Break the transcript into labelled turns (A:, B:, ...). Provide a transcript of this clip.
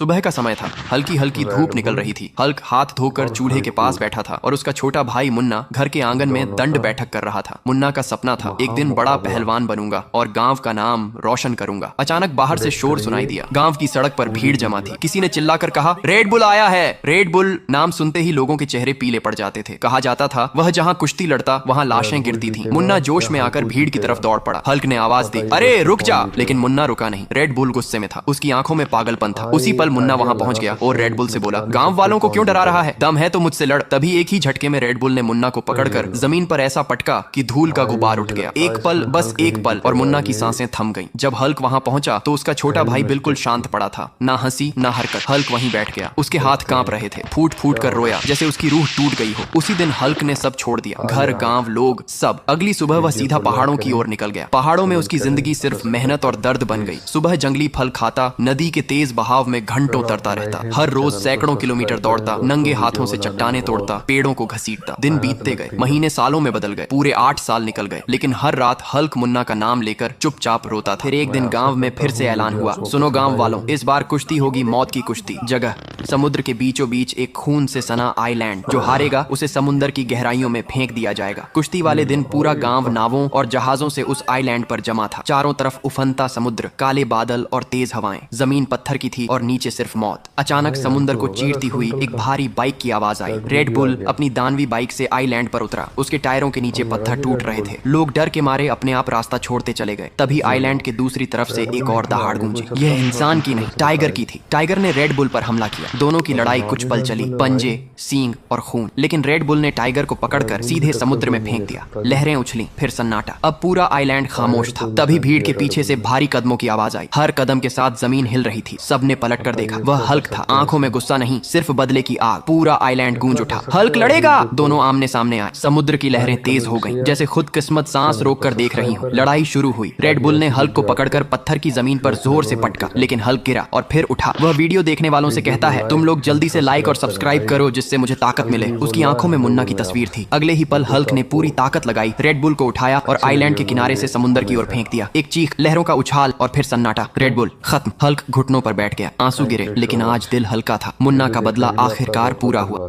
A: सुबह का समय था। हल्की हल्की धूप निकल रही थी। हल्क हाथ धोकर चूल्हे के पास बैठा था और उसका छोटा भाई मुन्ना घर के आंगन में दंड बैठक कर रहा था। मुन्ना का सपना था, एक दिन बड़ा पहलवान बनूंगा और गांव का नाम रोशन करूंगा। अचानक बाहर से शोर सुनाई दिया। गांव की सड़क पर भीड़ जमा थी। किसी ने चिल्लाकर कहा, रेड बुल आया है। रेड बुल नाम सुनते ही लोगों के चेहरे पीले पड़ जाते थे। कहा जाता था वह जहाँ कुश्ती लड़ता वहाँ लाशें गिरती थी। मुन्ना जोश में आकर भीड़ की तरफ दौड़ पड़ा। हल्क ने आवाज दी, अरे रुक जा, लेकिन मुन्ना रुका नहीं। रेड बुल गुस्से में था, उसकी आंखों में पागलपन था। उसी पल मुन्ना वहां पहुंच गया और रेड बुल से बोला, गांव वालों को क्यों डरा रहा है? दम है तो मुझसे लड़। तभी एक ही झटके में रेड बुल ने मुन्ना को पकड़कर जमीन पर ऐसा पटका कि धूल का गुबार उठ गया। एक पल, बस एक पल, और मुन्ना की सांसें थम गईं। जब हल्क वहां पहुंचा तो उसका छोटा भाई बिल्कुल शांत पड़ा था, ना हंसी ना हरकत। हल्क वहीं बैठ गया। उसके हाथ कांप रहे थे, फूट फूट कर रोया जैसे उसकी रूह टूट गई हो। उसी दिन हल्क ने सब छोड़ दिया, घर, गांव, लोग, सब। अगली सुबह वह सीधा पहाड़ों की ओर निकल गया। पहाड़ों में उसकी जिंदगी सिर्फ मेहनत और दर्द बन गई। सुबह जंगली फल खाता, नदी के तेज बहाव में घंटों तरता रहता, हर रोज सैकड़ों किलोमीटर दौड़ता, नंगे हाथों से चट्टाने तोड़ता, पेड़ों को घसीटता। दिन बीतते गए, महीने सालों में बदल गए, पूरे 8 साल निकल गए। लेकिन हर रात हल्क मुन्ना का नाम लेकर चुपचाप रोता था। फिर एक दिन गांव में फिर से ऐलान हुआ, सुनो गांव वालों, इस बार कुश्ती होगी, मौत की कुश्ती। जगह समुद्र के बीचों बीच एक खून से सना आइलैंड। जो हारेगा उसे समुद्र की गहराइयों में फेंक दिया जाएगा। कुश्ती वाले दिन पूरा गांव नावों और जहाजों से उस आइलैंड पर जमा था। चारों तरफ उफनता समुद्र, काले बादल और तेज हवाएं। जमीन पत्थर की थी और नीचे सिर्फ मौत। अचानक समुद्र को चीरती हुई एक भारी बाइक की आवाज आई। रेड बुल अपनी दानवी बाइक से आइलैंड पर उतरा। उसके टायरों के नीचे पत्थर टूट रहे थे। लोग डर के मारे अपने आप रास्ता छोड़ते चले गए। तभी आइलैंड के दूसरी तरफ से एक और दहाड़ गूंजी। यह इंसान की नहीं, टाइगर की थी। टाइगर ने रेड बुल पर हमला किया। दोनों की लड़ाई कुछ पल चली, पंजे, सींग और खून। लेकिन रेड बुल ने टाइगर को पकड़कर सीधे समुद्र में फेंक दिया। लहरें उछली, फिर सन्नाटा। अब पूरा आइलैंड खामोश था। तभी भीड़ के पीछे से भारी कदमों की आवाज आई। हर कदम के साथ जमीन हिल रही थी। सबने पलट कर देखा। वह हल्क था, आंखों में गुस्सा नहीं, सिर्फ बदले की आग। पूरा आइलैंड गूंज उठा, हल्क लड़ेगा। दोनों आमने सामने आए। समुद्र की लहरें तेज हो गईं, जैसे खुद किस्मत सांस रोक कर देख रही हो। लड़ाई शुरू हुई। रेड बुल ने हल्क को पकड़कर पत्थर की जमीन पर जोर से पटका, लेकिन हल्क गिरा और फिर उठा। वह वीडियो देखने वालों से कहता है, तुम लोग जल्दी से लाइक और सब्सक्राइब करो जिससे मुझे ताकत मिले। उसकी आंखों में मुन्ना की तस्वीर थी। अगले ही पल हल्क ने पूरी ताकत लगाई, रेड बुल को उठाया और आइलैंड के किनारे से समुद्र की ओर फेंक दिया। एक चीख, लहरों का उछाल और फिर सन्नाटा। रेड बुल खत्म। हल्क घुटनों पर बैठ गया। आंसू गिरे, लेकिन आज दिल हल्का था। मुन्ना का बदला आखिरकार पूरा हुआ।